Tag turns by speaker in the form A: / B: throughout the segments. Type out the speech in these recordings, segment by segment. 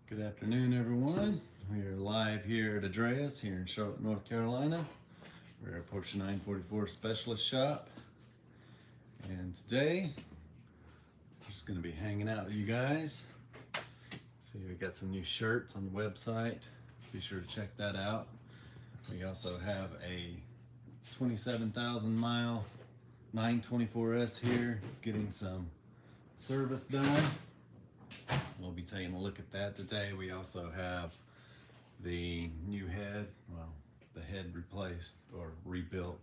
A: Good afternoon, everyone. We are live here at Andreas here in Charlotte, North Carolina. We're at Porsche 944 Specialist Shop. And today, I'm just going to be hanging out with you guys. See, we got some new shirts on the website. Be sure to check that out. We also have a 27,000 mile 924S here getting some service done. We'll be taking a look at that today. We also have the new head, well, the head replaced or rebuilt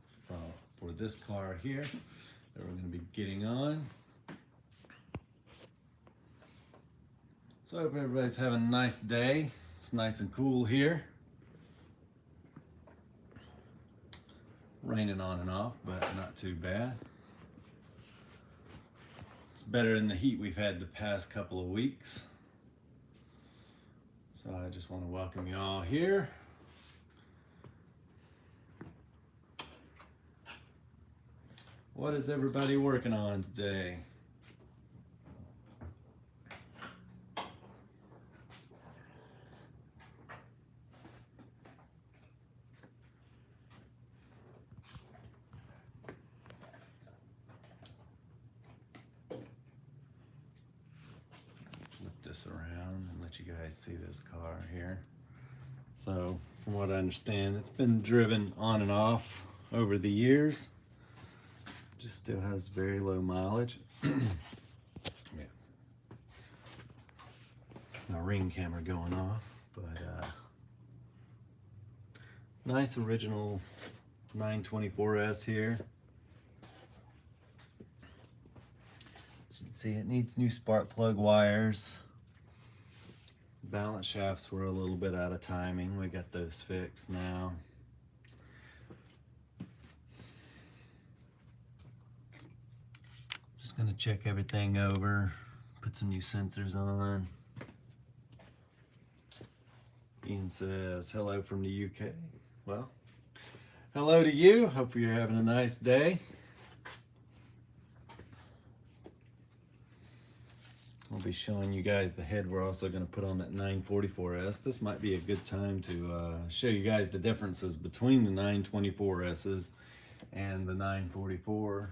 A: for this car here that we're going to be getting on. So I hope everybody's having a nice day. It's nice and cool here. Raining on and off, but not too bad. It's better than the heat we've had the past couple of weeks. So I just want to welcome you all here. What is everybody working on today? Flip this around and let you guys see this car here. So from what I understand, it's been driven on and off over the years. Just still has very low mileage. Yeah. My ring camera going off, but nice original 924S here. As you can see, it needs new spark plug wires. Balance shafts were a little bit out of timing. We got those fixed now. Just gonna check everything over, put some new sensors on. Ian says, hello from the UK. Well, hello to you. Hope you're having a nice day. I'll be showing you guys the head we're also going to put on that 944S. This might be a good time to show you guys the differences between the 924S's and the 944S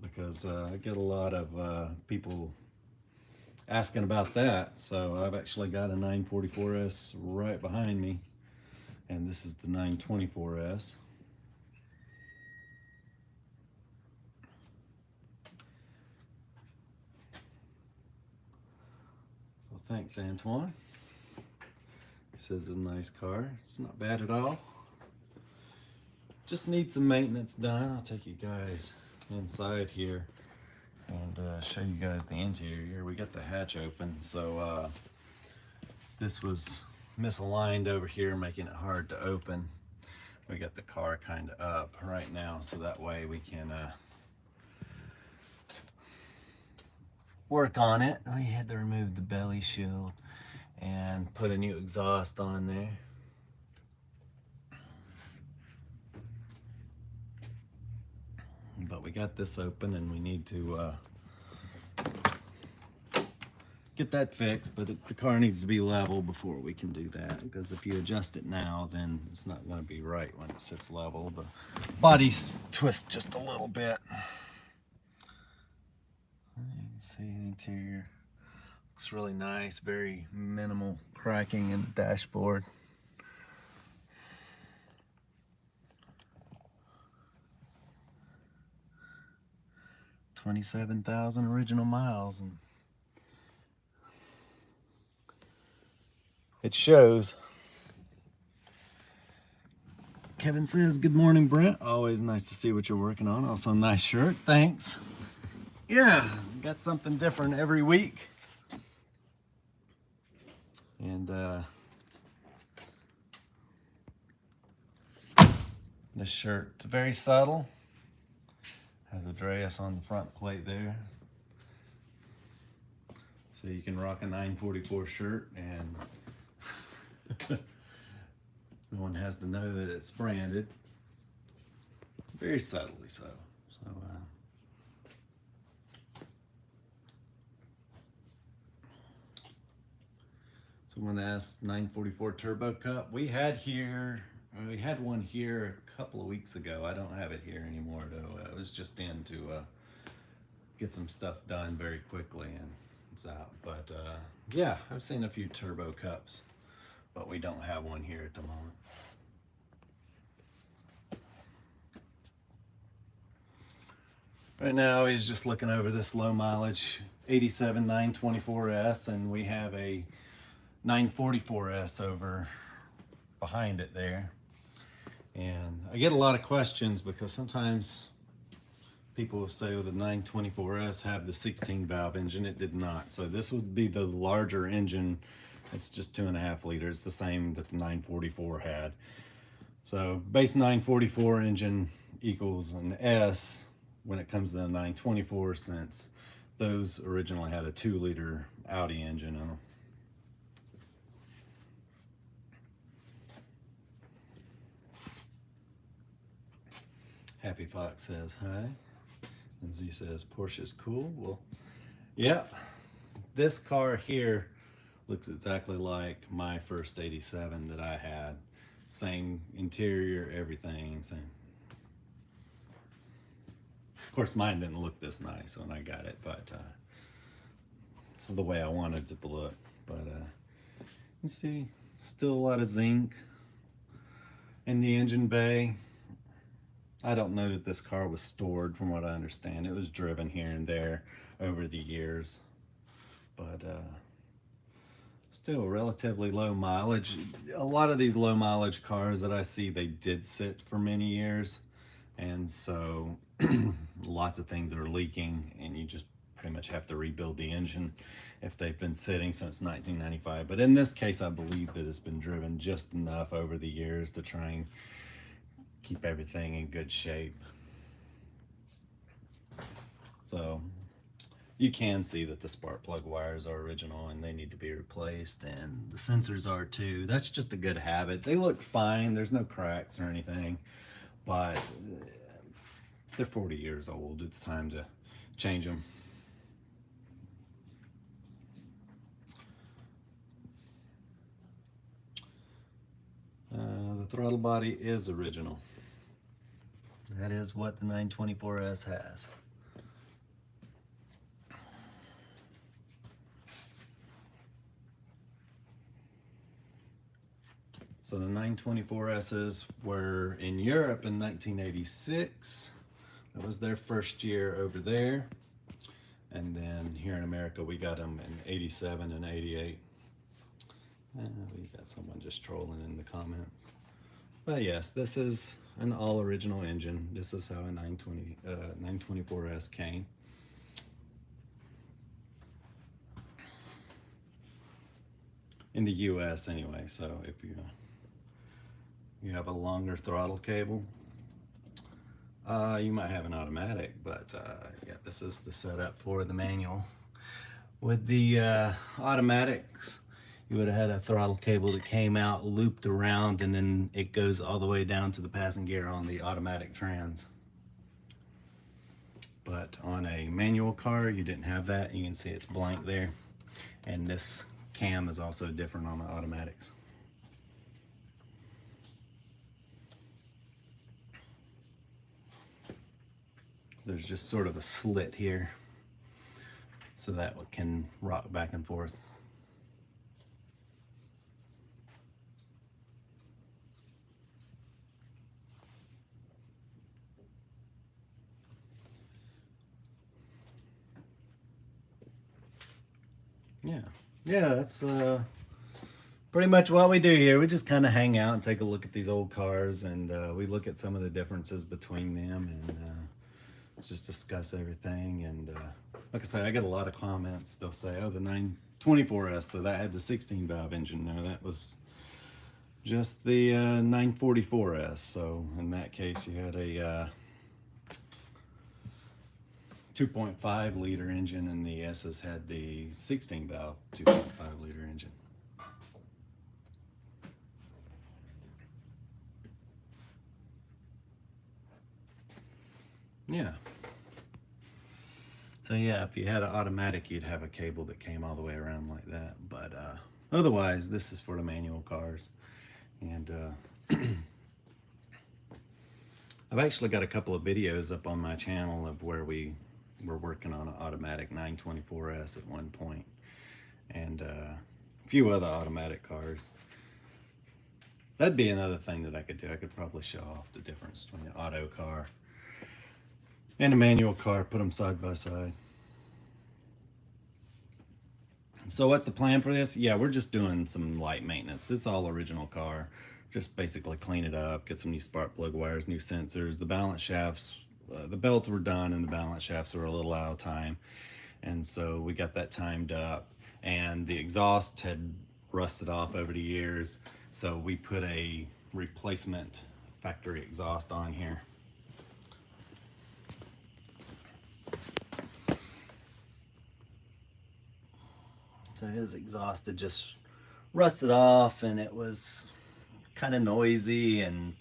A: because I get a lot of people asking about that. So I've actually got a 944S right behind me, and this is the 924S. Well, thanks, Antoine. He says it's a nice car. It's not bad at all. Just needs some maintenance done. I'll take you guys inside here and show you guys the interior. We got the hatch open, so this was misaligned over here, making it hard to open. We got the car kind of up right now, so that way we can work on it. We had to remove the belly shield and put a new exhaust on there. But we got this open and we need to get that fixed, but the car needs to be level before we can do that, because if you adjust it now, then it's not going to be right when it sits level. The body twists just a little bit. You can see the interior looks really nice, very minimal cracking in the dashboard. $27,000 original miles, and it shows. Kevin says, good morning, Brent. Always nice to see what you're working on. Also, nice shirt. Thanks. Yeah, got something different every week. And this shirt, very subtle. Has Andreas on the front plate there. So you can rock a 944 shirt and no one has to know that it's branded. Very subtly so. Someone asked 944 Turbo Cup. We had one here a couple of weeks ago. I don't have it here anymore though. I was just in to get some stuff done very quickly and it's out. But yeah, I've seen a few Turbo Cups, but we don't have one here at the moment. Right now he's just looking over this low mileage 87 924S, and we have a 944S over behind it there. And I get a lot of questions because sometimes people will say, well, the 924S have the 16 valve engine. It did not. So this would be the larger engine. It's just 2.5 liters, the same that the 944 had. So base 944 engine equals an S when it comes to the 924, since those originally had a 2-liter Audi engine on them. Happy Fox says hi. And Z says Porsche is cool. Well, yeah, this car here looks exactly like my first 87 that I had. Same interior, everything, same. Of course, mine didn't look this nice when I got it, but it's the way I wanted it to look. But you see, still a lot of zinc in the engine bay. I don't know that this car was stored, from what I understand. It was driven here and there over the years, but still relatively low mileage. A lot of these low mileage cars that I see, they did sit for many years, and so lots of things are leaking, and you just pretty much have to rebuild the engine if they've been sitting since 1995. But in this case, I believe that it's been driven just enough over the years to try and keep everything in good shape. So you can see that the spark plug wires are original and they need to be replaced, and the sensors are too. That's just a good habit. They look fine, there's no cracks or anything, but they're 40 years old. It's time to change them. The throttle body is original. That is what the 924S has. So the 924S's were in Europe in 1986. That was their first year over there. And then here in America, we got them in 87 and 88. We got someone just trolling in the comments. But yes, this is an all original engine. This is how a 924S came. In the US anyway, so if you have a longer throttle cable, you might have an automatic, but yeah, this is the setup for the manual. With the automatics, you would have had a throttle cable that came out, looped around, and then it goes all the way down to the passing gear on the automatic trans. But on a manual car, you didn't have that. You can see it's blank there. And this cam is also different on the automatics. There's just sort of a slit here so that it can rock back and forth. Yeah, that's pretty much what we do here. We just kind of hang out and take a look at these old cars, and we look at some of the differences between them, and just discuss everything. And like I say, I get a lot of comments. They'll say, oh, the 924S, so that had the 16 valve engine. No, that was just the 944S. So in that case, you had a 2.5 liter engine, and the S's had the 16 valve 2.5 liter engine. Yeah. So yeah, if you had an automatic, you'd have a cable that came all the way around like that. But Otherwise, this is for the manual cars. And I've actually got a couple of videos up on my channel of where we were working on an automatic 924S at one point, and a few other automatic cars. That'd be another thing that I could do. I could probably show off the difference between an auto car and a manual car, put them side by side. So what's the plan for this? Yeah, we're just doing some light maintenance. This is all original car. Just basically clean it up, get some new spark plug wires, new sensors. The balance shafts, the belts were done and the balance shafts were a little out of time. And so we got that timed up. And the exhaust had rusted off over the years. So we put a replacement factory exhaust on here. So his exhaust had just rusted off and it was kind of noisy and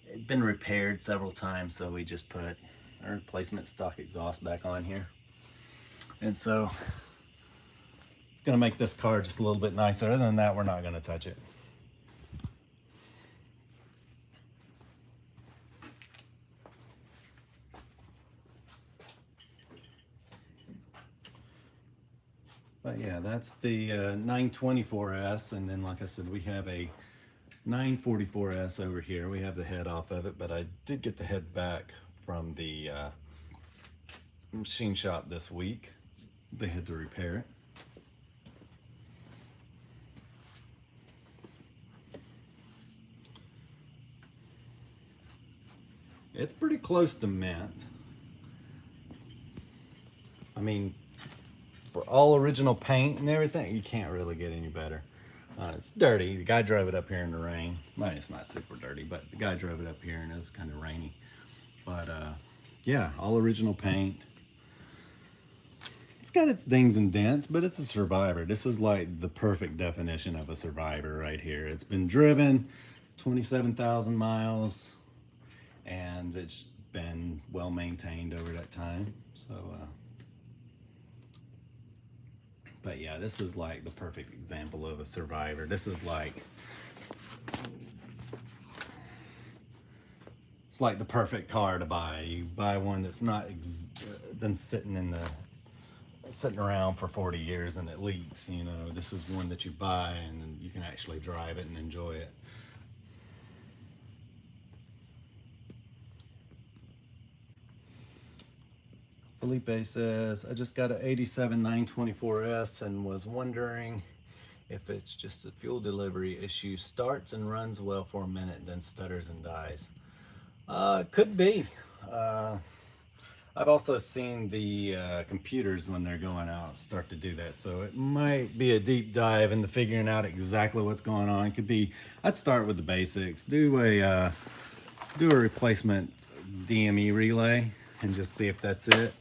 A: it'd been repaired several times. So we just put a replacement stock exhaust back on here. And so it's gonna make this car just a little bit nicer. Other than that, we're not gonna touch it. But yeah, that's the 924S, and then like I said, we have a 944S over here. We have the head off of it, but I did get the head back from the machine shop this week. They had to repair it. It's pretty close to mint. I mean, for all original paint and everything, you can't really get any better. It's dirty. The guy drove it up here in the rain. Well, it's not super dirty, but the guy drove it up here and it was kind of rainy. But yeah, all original paint. It's got its dings and dents, but it's a Survivor. This is like the perfect definition of a Survivor right here. It's been driven 27,000 miles and it's been well maintained over that time. So but yeah, this is like the perfect example of a Survivor. This is like, it's like the perfect car to buy. You buy one that's not been sitting around for 40 years and it leaks. You know, this is one that you buy and you can actually drive it and enjoy it. Felipe says, I just got an 87 924S and was wondering if it's just a fuel delivery issue. Starts and runs well for a minute, then stutters and dies. Could be. I've also seen the computers when they're going out start to do that. So it might be a deep dive into figuring out exactly what's going on. It could be, I'd start with the basics. Do a replacement DME relay and just see if that's it.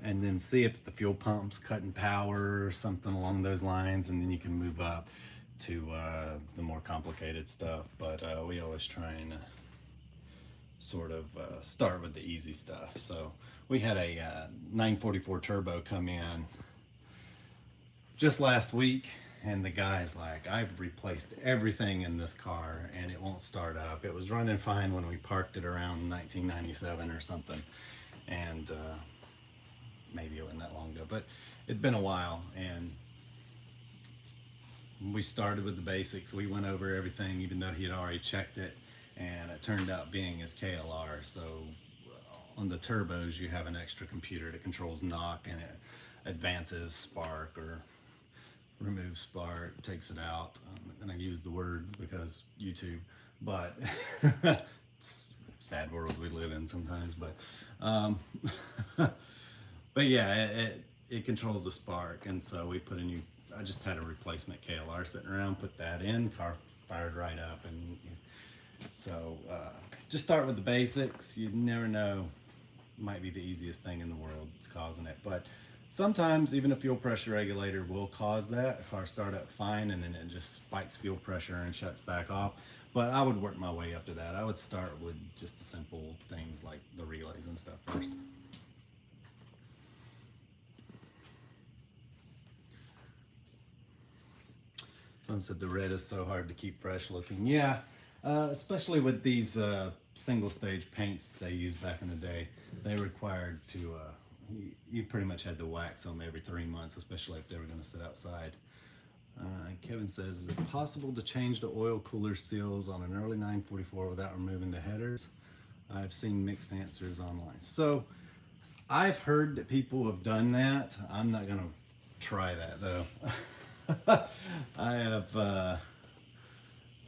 A: And then see if the fuel pump's cutting power or something along those lines, and then you can move up to the more complicated stuff. But we always try and sort of start with the easy stuff. So we had a 944 turbo come in just last week, and the guy's like, I've replaced everything in this car and it won't start up. It was running fine when we parked it around 1997 or something, and maybe it wasn't that long ago, but it'd been a while. And we started with the basics. We went over everything, even though he had already checked it, and it turned out being his KLR. So on the turbos, you have an extra computer that controls knock, and it advances spark or removes spark, takes it out. And I use the word because YouTube, but it's a sad world we live in sometimes. But but yeah, it controls the spark, and so we put a new, I just had a replacement KLR sitting around, put that in, car fired right up. And so just start with the basics. You never know, might be the easiest thing in the world that's causing it. But sometimes even a fuel pressure regulator will cause that. If I start up fine and then it just spikes fuel pressure and shuts back off. But I would work my way up to that. I would start with just the simple things like the relays and stuff first. Someone said the red is so hard to keep fresh looking. Yeah, especially with these single stage paints that they used back in the day. They required to, you pretty much had to wax them every 3 months, especially if they were going to sit outside. Kevin says, is it possible to change the oil cooler seals on an early 944 without removing the headers? I've seen mixed answers online. So I've heard that people have done that. I'm not going to try that though.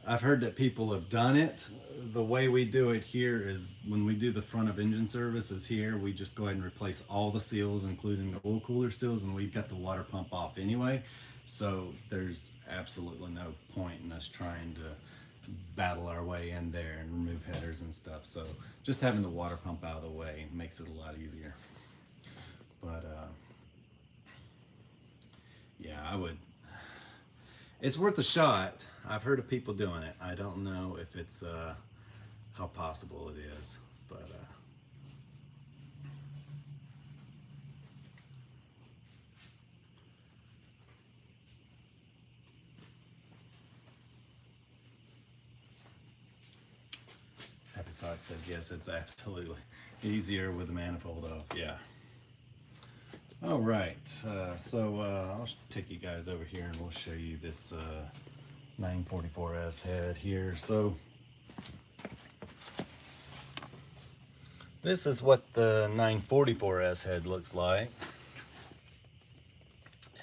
A: I've heard that people have done it. The way we do it here is when we do the front of engine services here, we just go ahead and replace all the seals, including the oil cooler seals, and we've got the water pump off anyway. So there's absolutely no point in us trying to battle our way in there and remove headers and stuff. So just having the water pump out of the way makes it a lot easier. But yeah, I would. It's worth a shot. I've heard of people doing it. I don't know if it's how possible it is, but Happy Fox says yes, it's absolutely easier with the manifold off. Yeah. All right, so I'll take you guys over here and we'll show you this 944S head here. So this is what the 944S head looks like.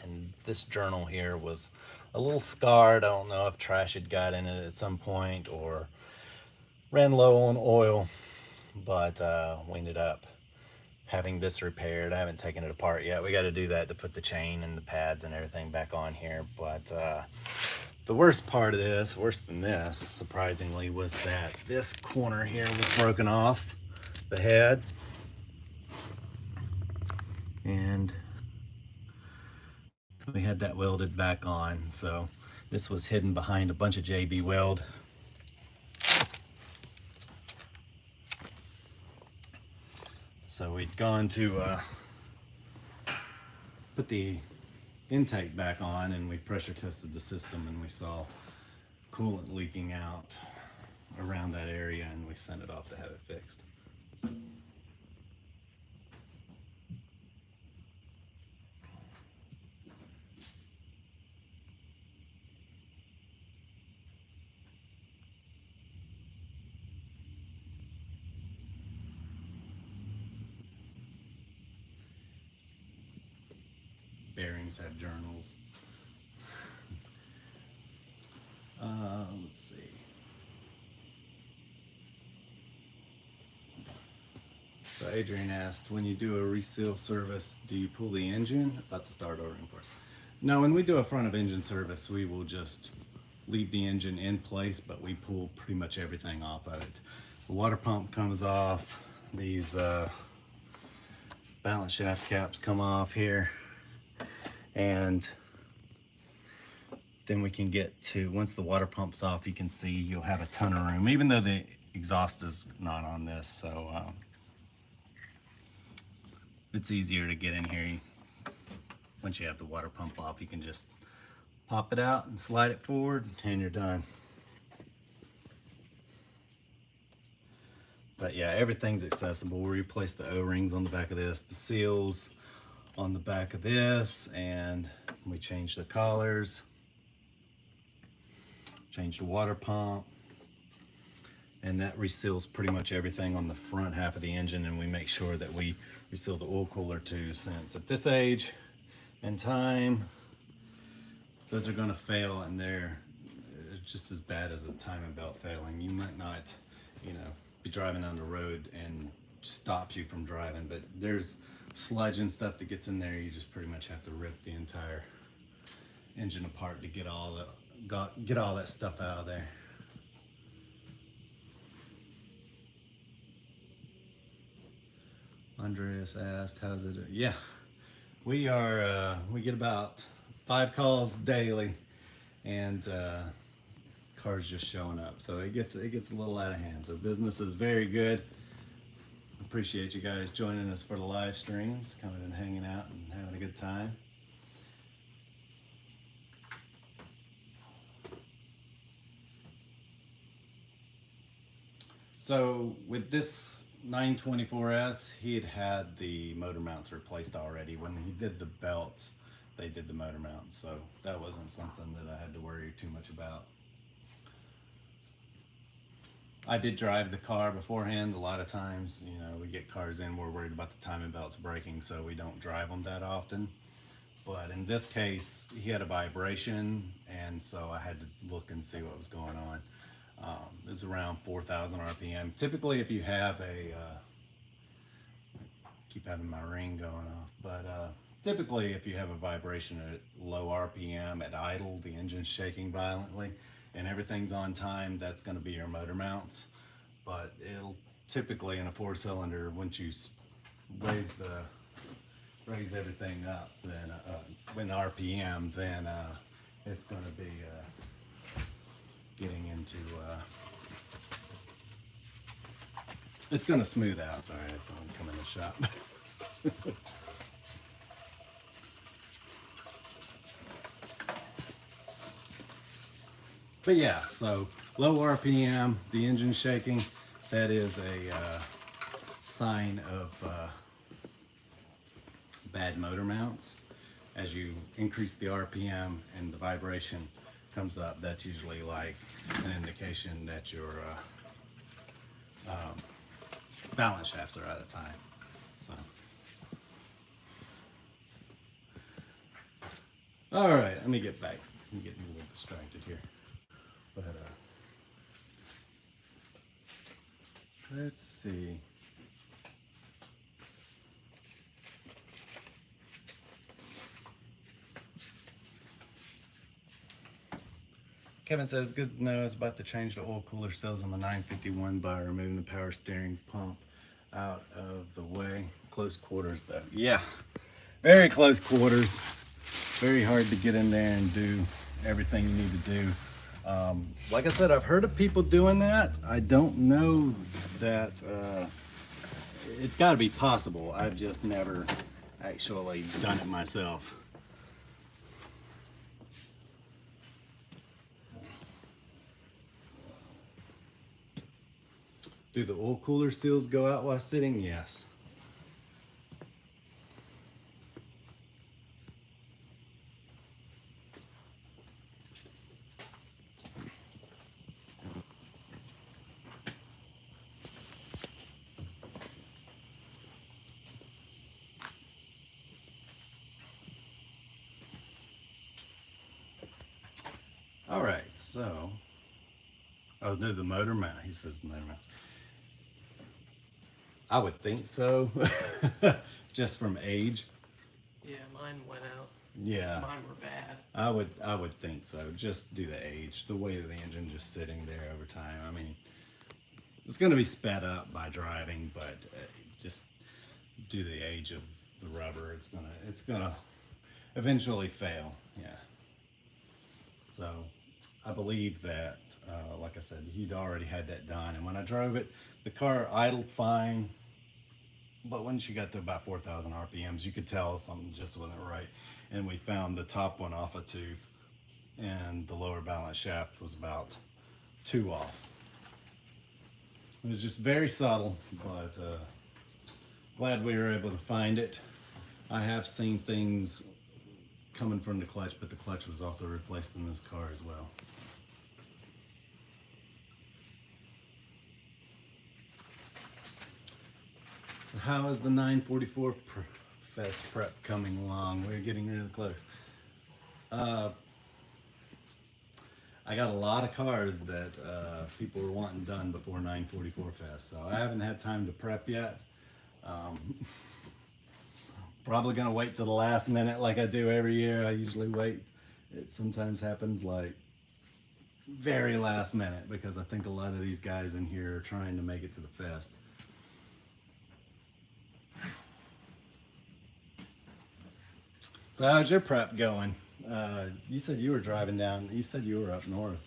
A: And this journal here was a little scarred. I don't know if trash had got in it at some point or ran low on oil, but we ended up having this repaired. I haven't taken it apart yet. We got to do that to put the chain and the pads and everything back on here. But the worst part of this, worse than this, surprisingly, was that this corner here was broken off the head. And we had that welded back on. So this was hidden behind a bunch of JB weld. So we'd gone to put the intake back on, and we pressure tested the system, and we saw coolant leaking out around that area, and we sent it off to have it fixed. Bearings have journals. Let's see. So Adrian asked, when you do a reseal service, do you pull the engine? About to start ordering parts. No, when we do a front of engine service, we will just leave the engine in place, but we pull pretty much everything off of it. The water pump comes off. These balance shaft caps come off here. And then we can get to, once the water pump's off, you can see you'll have a ton of room, even though the exhaust is not on this. So it's easier to get in here. Once you have the water pump off, you can just pop it out and slide it forward, and you're done. But yeah, everything's accessible. We replaced the O-rings on the back of this, the seals on the back of this, and we changed the collars, changed the water pump, and that reseals pretty much everything on the front half of the engine. And we make sure that we reseal the oil cooler too, since at this age and time, those are going to fail, and they're just as bad as a timing belt failing. You might not, you know, be driving down the road and stops you from driving, but there's sludge and stuff that gets in there. You just pretty much have to rip the entire engine apart to get all that stuff out of there. Andreas asked, how's it? Yeah, we get about 5 calls daily, and cars just showing up, so it gets a little out of hand. So business is very good. Appreciate you guys joining us for the live streams, coming and hanging out and having a good time. So with this 924S, he had the motor mounts replaced already. When he did the belts, they did the motor mounts, so that wasn't something that I had to worry too much about. I did drive the car beforehand. A lot of times, you know, we get cars in, we're worried about the timing belts breaking, so we don't drive them that often. But in this case, he had a vibration, and so I had to look and see what was going on. It was around 4,000 RPM. Typically, if you have a, keep having my ring going off, but typically if you have a vibration at low RPM at idle, the engine's shaking violently, and everything's on time, that's going to be your motor mounts. But it'll typically, in a 4-cylinder, once you raise everything up, then when RPM, then it's going to be getting into it's going to smooth out. Sorry, someone come in the shop. But yeah, so low RPM, the engine shaking, that is a sign of bad motor mounts. As you increase the RPM and the vibration comes up, that's usually like an indication that your balance shafts are out of time. So, all right, let me get back. I'm getting a little distracted here. But let's see. Kevin says, good to know. I was about to change the oil cooler cells on the 951 by removing the power steering pump out of the way. Close quarters though. Yeah, very close quarters. Very hard to get in there and do everything you need to do. Like I said, I've heard of people doing that. I don't know that it's got to be possible. I've just never actually done it myself. Do the oil cooler seals go out while sitting? Yes. All right, so, oh no, the motor mount, he says the motor mount. I would think so, just from age.
B: Yeah, mine went out.
A: Yeah.
B: Mine were bad.
A: I would think so, just due to age, the way that the engine just sitting there over time. I mean, it's going to be sped up by driving, but just due to the age of the rubber, it's gonna eventually fail. Yeah. So I believe that, like I said, he'd already had that done. And when I drove it, the car idled fine. But once you got to about 4,000 RPMs, you could tell something just wasn't right. And we found the top one off a tooth, and the lower balance shaft was about 2 off. It was just very subtle, but glad we were able to find it. I have seen things coming from the clutch, but the clutch was also replaced in this car as well. So how is the 944 Fest prep coming along? We're getting really close. I got a lot of cars that people were wanting done before 944 Fest, so I haven't had time to prep yet. Probably gonna wait till the last minute like I do every year. I usually wait. It sometimes happens like very last minute because I think a lot of these guys in here are trying to make it to the fest. So how's your prep going? You said you were driving down, you said you were up north.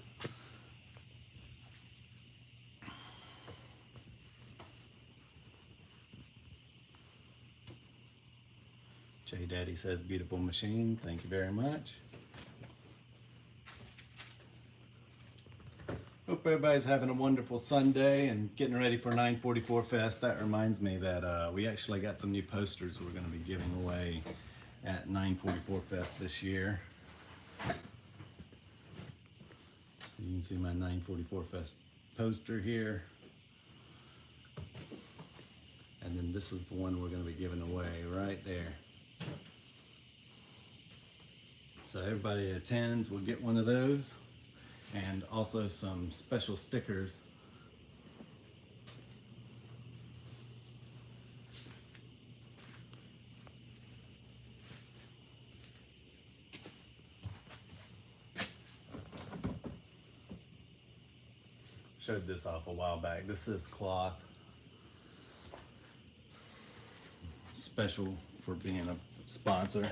A: J Daddy says beautiful machine. Thank you very much. Hope everybody's having a wonderful Sunday and getting ready for 944 Fest. That reminds me that we actually got some new posters we're going to be giving away at 944 Fest this year. So you can see my 944 Fest poster here. And then this is the one we're going to be giving away right there. So everybody that attends will get one of those. And also some special stickers. Showed this off a while back. This is cloth. Special for being a sponsor.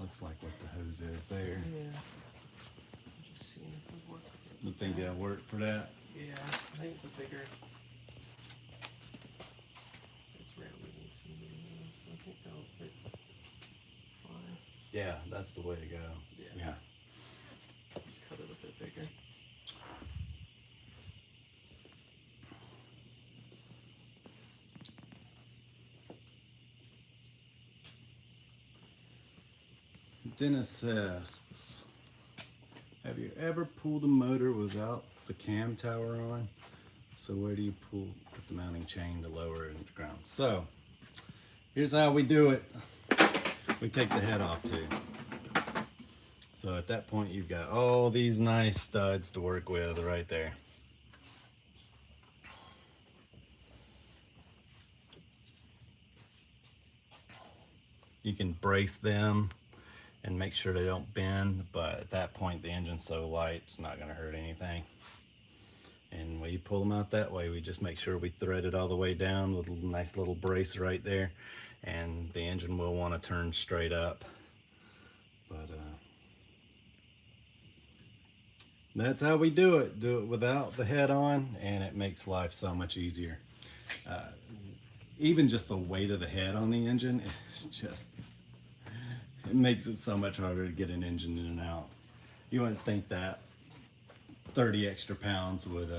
A: Looks like what the hose is there.
B: Yeah. Just seeing if it works.
A: You think that'll work for that?
B: Yeah, I think it's a bigger. It's rounded into. I think that'll fit fine.
A: Yeah, that's the way to go. Yeah.
B: Just cut it a bit bigger.
A: Dennis asks, have you ever pulled a motor without the cam tower on? So where do you put the mounting chain to lower it into the ground? So here's how we do it. We take the head off too. So at that point you've got all these nice studs to work with right there. You can brace them and make sure they don't bend, but at that point the engine's so light it's not going to hurt anything. And when you pull them out that way, we just make sure we thread it all the way down with a nice little brace right there, and the engine will want to turn straight up. But that's how we do it without the head on, and it makes life so much easier. Even just the weight of the head on the engine is just, it makes it so much harder to get an engine in and out. You wouldn't think that 30 extra pounds would,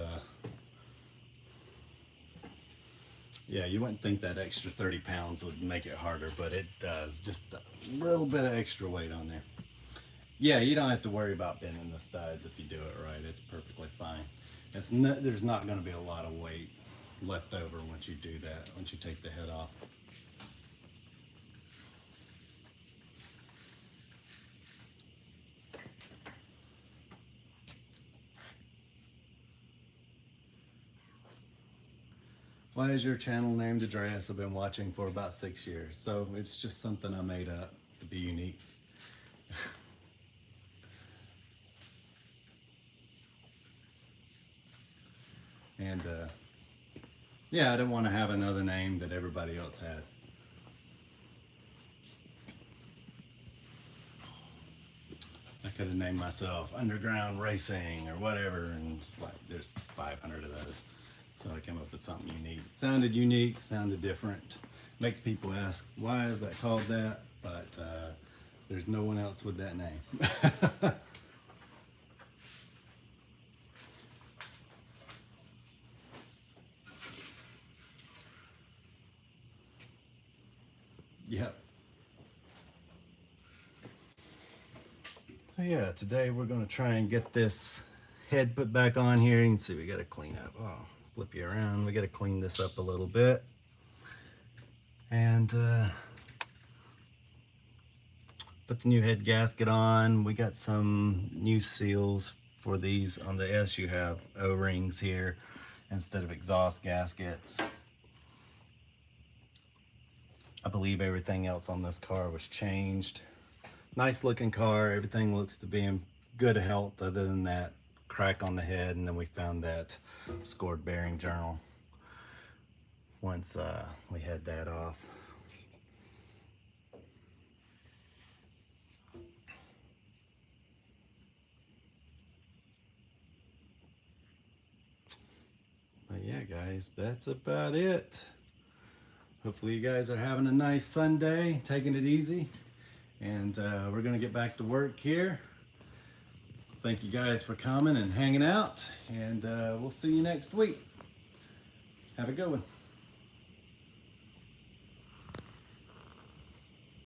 A: you wouldn't think that extra 30 pounds would make it harder, but it does. Just a little bit of extra weight on there. Yeah, you don't have to worry about bending the studs if you do it right. It's perfectly fine. There's not going to be a lot of weight left over once you do that, once you take the head off. Why is your channel named Andreas? I've been watching for about 6 years, so it's just something I made up to be unique. And yeah, I didn't want to have another name that everybody else had. I could have named myself Underground Racing or whatever, and just like there's 500 of those. So I came up with something unique. Sounded unique, sounded different. Makes people ask, why is that called that? But there's no one else with that name. Yep. So yeah, today we're going to try and get this head put back on here. You can see we got to clean up. Oh, flip you around. We got to clean this up a little bit. And put the new head gasket on. We got some new seals for these. On the S you have O-rings here instead of exhaust gaskets. I believe everything else on this car was changed. Nice looking car. Everything looks to be in good health other than that crack on the head, and then we found that scored bearing journal once we had that off. But yeah, guys, that's about it. Hopefully you guys are having a nice Sunday, taking it easy. And we're gonna get back to work here. Thank you guys for coming and hanging out. And we'll see you next week. Have a good one.